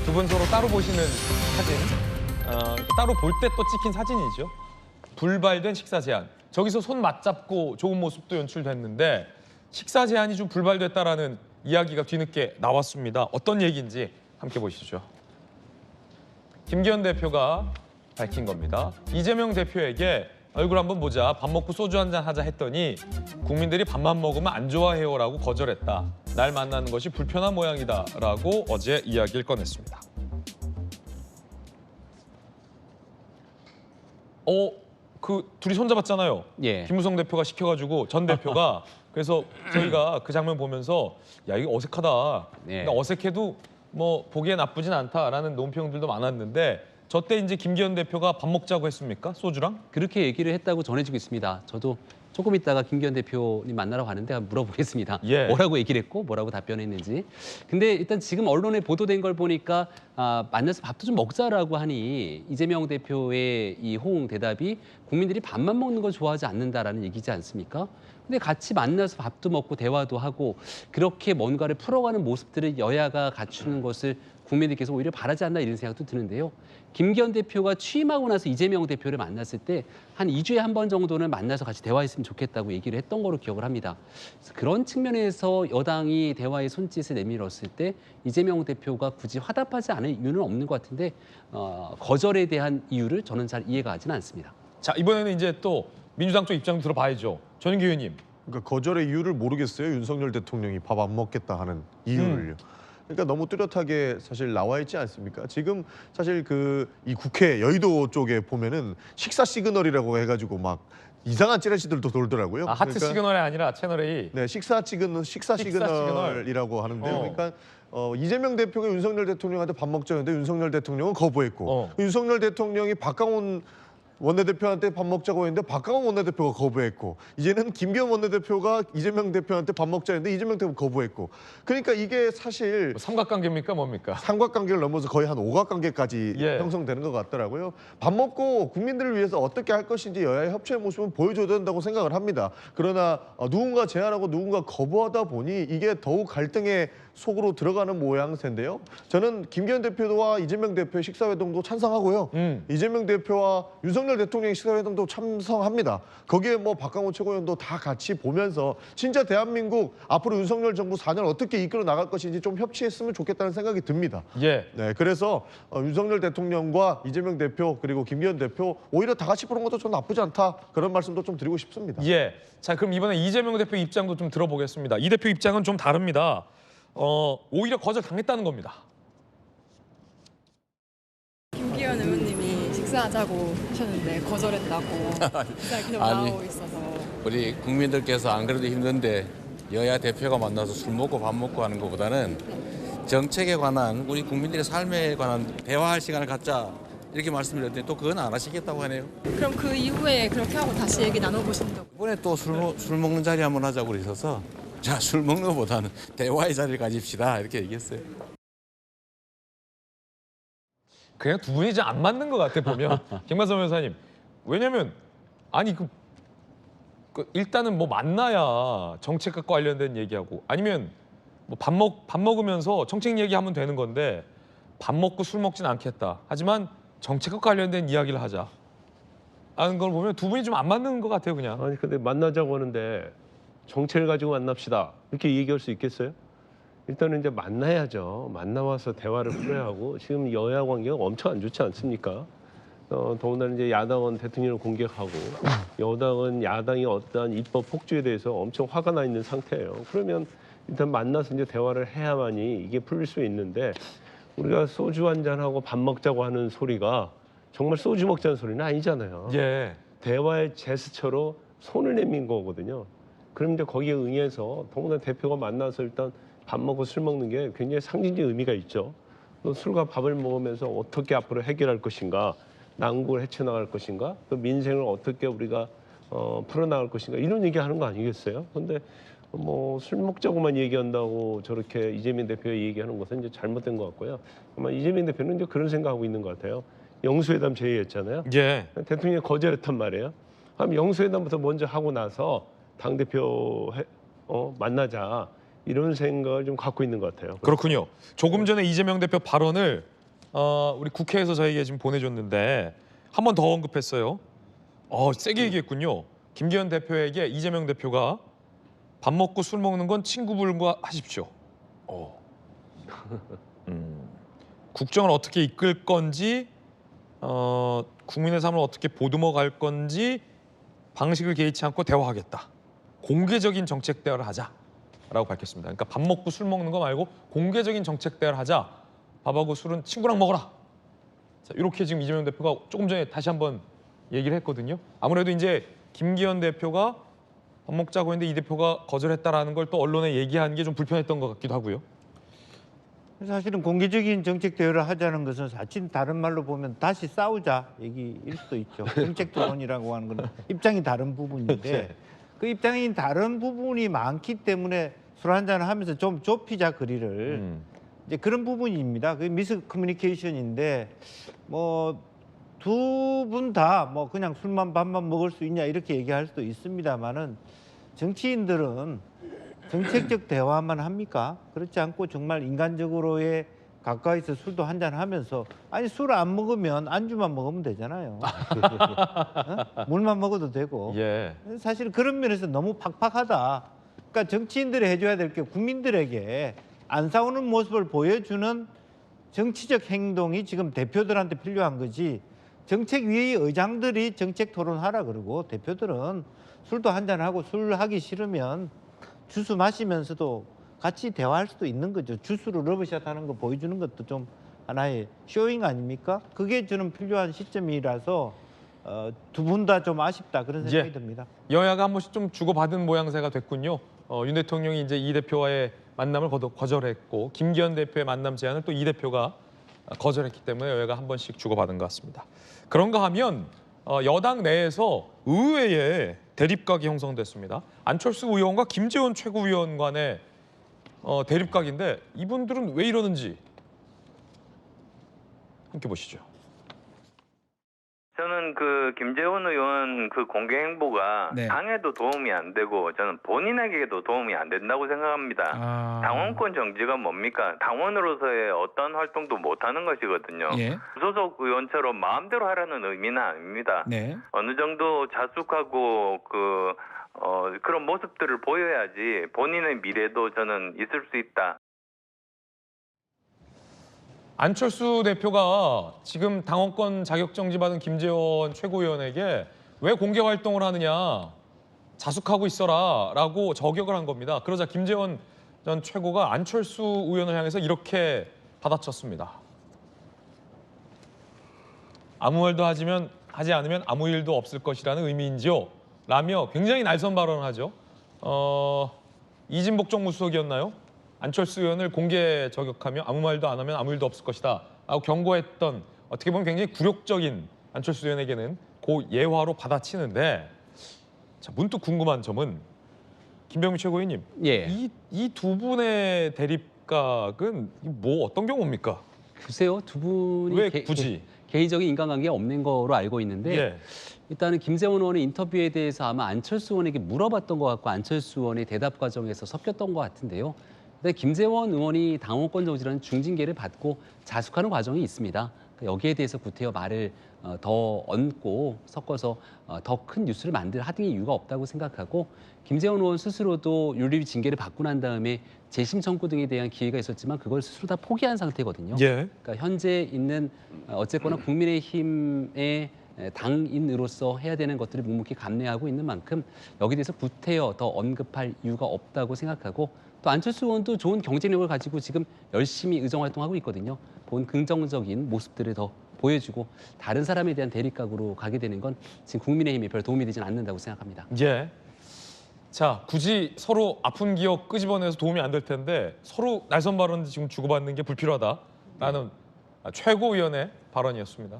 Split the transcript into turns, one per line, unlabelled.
두 분 서로 따로 보시는 사진, 따로 볼 때 또 찍힌 사진이죠. 불발된 식사 제한. 저기서 손 맞잡고 좋은 모습도 연출됐는데 식사 제한이 좀 불발됐다라는 이야기가 뒤늦게 나왔습니다. 어떤 얘기인지 함께 보시죠. 김기현 대표가 밝힌 겁니다. 이재명 대표에게 얼굴 한번 보자, 밥 먹고 소주 한잔 하자 했더니 국민들이 밥만 먹으면 안 좋아해요라고 거절했다. 날 만나는 것이 불편한 모양이다라고 어제 이야기를 꺼냈습니다. 그 둘이 손잡았잖아요.
예.
김무성 대표가 시켜가지고 전 대표가 그래서 저희가 그 장면 보면서 야 이거 어색하다.
예.
그러니까 어색해도 뭐 보기에 나쁘진 않다라는 논평들도 많았는데 저 때 이제 김기현 대표가 밥 먹자고 했습니까? 소주랑?
그렇게 얘기를 했다고 전해지고 있습니다. 저도 조금 있다가 김기현 대표님 만나러 가는데 한번 물어보겠습니다.
예.
뭐라고 얘기를 했고 뭐라고 답변했는지. 근데 일단 지금 언론에 보도된 걸 보니까 만나서 밥도 좀 먹자라고 하니 이재명 대표의 이 호응 대답이 국민들이 밥만 먹는 걸 좋아하지 않는다라는 얘기지 않습니까? 근데 같이 만나서 밥도 먹고 대화도 하고 그렇게 뭔가를 풀어가는 모습들을 여야가 갖추는 것을 국민들께서 오히려 바라지 않나 이런 생각도 드는데요. 김기현 대표가 취임하고 나서 이재명 대표를 만났을 때 한 2주에 한 번 정도는 만나서 같이 대화했으면 좋겠다고 얘기를 했던 거로 기억을 합니다. 그래서 그런 측면에서 여당이 대화의 손짓을 내밀었을 때 이재명 대표가 굳이 화답하지 않을 이유는 없는 것 같은데 거절에 대한 이유를 저는 잘 이해가 가지는 않습니다.
자 이번에는 이제 또 민주당 쪽 입장 들어봐야죠. 전인기 의원님.
그러니까 거절의 이유를 모르겠어요. 윤석열 대통령이 밥 안 먹겠다 하는 이유를요. 그러니까 너무 뚜렷하게 사실 나와 있지 않습니까? 지금 사실 이 국회 여의도 쪽에 보면은 식사 시그널이라고 해가지고 막 이상한 찌라시들도 돌더라고요.
하트
그러니까,
시그널이 아니라 채널 A.
네, 식사 시그널이라고 하는데요. 그러니까 이재명 대표가 윤석열 대통령한테 밥 먹자는데 윤석열 대통령은 거부했고 윤석열 대통령이 박강원 원내대표한테 밥 먹자고 했는데 박강원 원내대표가 거부했고 이제는 김기현 원내대표가 이재명 대표한테 밥 먹자 했는데 이재명 대표가 거부했고 그러니까 이게 사실
삼각관계입니까 뭡니까?
삼각관계를 넘어서 거의 한 오각관계까지
예.
형성되는 것 같더라고요. 밥 먹고 국민들을 위해서 어떻게 할 것인지 여야의 협치의 모습은 보여줘야 된다고 생각을 합니다. 그러나 누군가 제안하고 누군가 거부하다 보니 이게 더욱 갈등의 속으로 들어가는 모양새인데요. 저는 김기현 대표와 이재명 대표의 식사회동도 찬성하고요. 이재명 대표와 윤석열 대통령의 식사회동도 찬성합니다. 거기에 뭐 박강원 최고위원도 다 같이 보면서 진짜 대한민국 앞으로 윤석열 정부 4년 어떻게 이끌어 나갈 것인지 좀 협치했으면 좋겠다는 생각이 듭니다.
예.
네, 그래서 윤석열 대통령과 이재명 대표 그리고 김기현 대표 오히려 다 같이 보는 것도 좀 나쁘지 않다. 그런 말씀도 좀 드리고 싶습니다.
예. 자 그럼 이번에 이재명 대표 입장도 좀 들어보겠습니다. 이 대표 입장은 좀 다릅니다. 오히려 거절 당했다는 겁니다.
김기현 의원님이 식사하자고 하셨는데 거절했다고 기사 계속 나오고 있어서
우리 국민들께서 안 그래도 힘든데 여야 대표가 만나서 술 먹고 밥 먹고 하는 것보다는 정책에 관한 우리 국민들의 삶에 관한 대화할 시간을 갖자 이렇게 말씀드렸더니 또 그건 안 하시겠다고 하네요.
그럼 그 이후에 그렇게 하고 다시 얘기 나눠보신 적?
이번에 또 술 먹는 자리 한번 하자고 그러셔서 자, 술 먹는 것보다는 대화의 자리를 가집시다 이렇게 얘기했어요.
그냥 두 분이 좀 안 맞는 것 같아 보면 김만선 변호사님. 왜냐면 아니 그 일단은 뭐 만나야 정책과 관련된 얘기하고 아니면 뭐 밥 먹으면서 정책 얘기하면 되는 건데 밥 먹고 술 먹진 않겠다. 하지만 정책과 관련된 이야기를 하자. 하는 걸 보면 두 분이 좀 안 맞는 것 같아요 그냥.
아니 근데 만나자고 하는데 정책을 가지고 만납시다 이렇게 얘기할 수 있겠어요? 일단은 이제 만나야죠. 만나와서 대화를 풀어야 하고 지금 여야 관계가 엄청 안 좋지 않습니까? 더군다나 이제 야당은 대통령을 공격하고 여당은 야당이 어떠한 입법 폭주에 대해서 엄청 화가 나 있는 상태예요. 그러면 일단 만나서 이제 대화를 해야만이 이게 풀릴 수 있는데 우리가 소주 한잔하고 밥 먹자고 하는 소리가 정말 소주 먹자는 소리는 아니잖아요.
예.
대화의 제스처로 손을 내민 거거든요. 그럼 이제 거기에 응해서 더군다나 대표가 만나서 일단 밥 먹고 술 먹는 게 굉장히 상징적 의미가 있죠. 또 술과 밥을 먹으면서 어떻게 앞으로 해결할 것인가, 난국을 헤쳐나갈 것인가, 또 민생을 어떻게 우리가 풀어나갈 것인가 이런 얘기하는 거 아니겠어요? 그런데 뭐 술 먹자고만 얘기한다고 저렇게 이재명 대표가 얘기하는 것은 이제 잘못된 것 같고요. 아마 이재명 대표는 이제 그런 생각하고 있는 것 같아요. 영수회담 제의했잖아요.
예.
대통령이 거절했단 말이에요. 그럼 영수회담부터 먼저 하고 나서 당대표 만나자 이런 생각을 좀 갖고 있는 것 같아요.
그렇군요. 조금 전에 이재명 대표 발언을 우리 국회에서 저에게 지금 보내줬는데 한 번 더 언급했어요. 세게 얘기했군요. 김기현 대표에게 이재명 대표가 밥 먹고 술 먹는 건 친구분과 하십시오. 국정을 어떻게 이끌 건지, 국민의 삶을 어떻게 보듬어 갈 건지 방식을 개의치 않고 대화하겠다. 공개적인 정책 대화를 하자라고 밝혔습니다. 그러니까 밥 먹고 술 먹는 거 말고 공개적인 정책 대화를 하자. 밥하고 술은 친구랑 먹어라. 자, 이렇게 지금 이재명 대표가 조금 전에 다시 한번 얘기를 했거든요. 아무래도 이제 김기현 대표가 밥 먹자고 했는데 이 대표가 거절했다라는 걸 또 언론에 얘기한 게 좀 불편했던 것 같기도 하고요.
사실은 공개적인 정책 대화를 하자는 것은 사실 다른 말로 보면 다시 싸우자 얘기일 수도 있죠. 정책 토론이라고 하는 건 입장이 다른 부분인데 그 입장이 다른 부분이 많기 때문에 술 한잔 하면서 좀 좁히자 거리를 이제 그런 부분입니다. 그 미스 커뮤니케이션인데 뭐 두 분 다 뭐 그냥 술만 밥만 먹을 수 있냐 이렇게 얘기할 수도 있습니다만은 정치인들은 정책적 대화만 합니까? 그렇지 않고 정말 인간적으로의 가까이서 술도 한잔 하면서 아니 술 안 먹으면 안주만 먹으면 되잖아요. 물만 먹어도 되고.
예.
사실 그런 면에서 너무 팍팍하다. 그러니까 정치인들이 해줘야 될 게 국민들에게 안 싸우는 모습을 보여주는 정치적 행동이 지금 대표들한테 필요한 거지. 정책위의 의장들이 정책 토론하라 그러고 대표들은 술도 한잔하고 술 하기 싫으면 주스 마시면서도 같이 대화할 수도 있는 거죠. 주스로 러브샷 하는 거 보여주는 것도 좀 하나의 쇼잉 아닙니까? 그게 저는 필요한 시점이라서 두 분 다 좀 아쉽다 그런 생각이 듭니다.
여야가 한 번씩 좀 주고받은 모양새가 됐군요. 윤 대통령이 이제 이 대표와의 만남을 거절했고 김기현 대표의 만남 제안을 또 이 대표가 거절했기 때문에 여야가 한 번씩 주고받은 것 같습니다. 그런가 하면 여당 내에서 의외의 대립각이 형성됐습니다. 안철수 의원과 김재원 최고위원 간의 대립각인데 이분들은 왜 이러는지 함께 보시죠.
저는 그 김재원 의원 그 공개 행보가 당에도 도움이 안 되고 저는 본인에게도 도움이 안 된다고 생각합니다. 당원권 정지가 뭡니까? 당원으로서의 어떤 활동도 못 하는 것이거든요. 소속 의원처럼 마음대로 하라는 의미는 아닙니다. 어느 정도 자숙하고 그런 모습들을 보여야지 본인의 미래도 저는 있을 수 있다.
안철수 대표가 지금 당원권 자격정지 받은 김재원 최고위원에게 왜 공개 활동을 하느냐, 자숙하고 있어라라고 저격을 한 겁니다. 그러자 김재원 전 최고가 안철수 의원을 향해서 이렇게 받아쳤습니다. 아무 말도 하지 않으면 아무 일도 없을 것이라는 의미인지요? 라며 굉장히 날선 발언을 하죠. 이진복 정무수석이었나요? 안철수 의원을 공개 저격하며 아무 말도 안 하면 아무 일도 없을 것이다 라고 경고했던, 어떻게 보면 굉장히 굴욕적인 안철수 의원에게는 그 예화로 받아치는데, 자, 문득 궁금한 점은 김병민 최고위원님, 이 두 분의 대립각은 뭐 어떤 경우입니까?
글쎄요, 두 분이
왜 굳이?
개인적인 인간관계가 없는 거로 알고 있는데 일단은 김재원 의원의 인터뷰에 대해서 아마 안철수 의원에게 물어봤던 것 같고 안철수 의원의 대답 과정에서 섞였던 것 같은데요. 근데 김재원 의원이 당원권 정지라는 중징계를 받고 자숙하는 과정이 있습니다. 여기에 대해서 구태여 말을 더 얹고 섞어서 더 큰 뉴스를 하는 이유가 없다고 생각하고, 김재원 의원 스스로도 윤리위 징계를 받고 난 다음에 재심 청구 등에 대한 기회가 있었지만 그걸 스스로 다 포기한 상태거든요. 그러니까 현재 있는 어쨌거나 국민의힘의 당인으로서 해야 되는 것들을 묵묵히 감내하고 있는 만큼 여기에 대해서 구태여 더 언급할 이유가 없다고 생각하고, 또 안철수 의원도 좋은 경쟁력을 가지고 지금 열심히 의정활동하고 있거든요. 본 긍정적인 모습들을 더 보여주고 다른 사람에 대한 대립각으로 가게 되는 건 지금 국민의힘에 별 도움이 되지는 않는다고 생각합니다.
자, 굳이 서로 아픈 기억 끄집어내서 도움이 안 될 텐데 서로 날선 발언 지금 주고받는 게 불필요하다라는 최고위원의 발언이었습니다.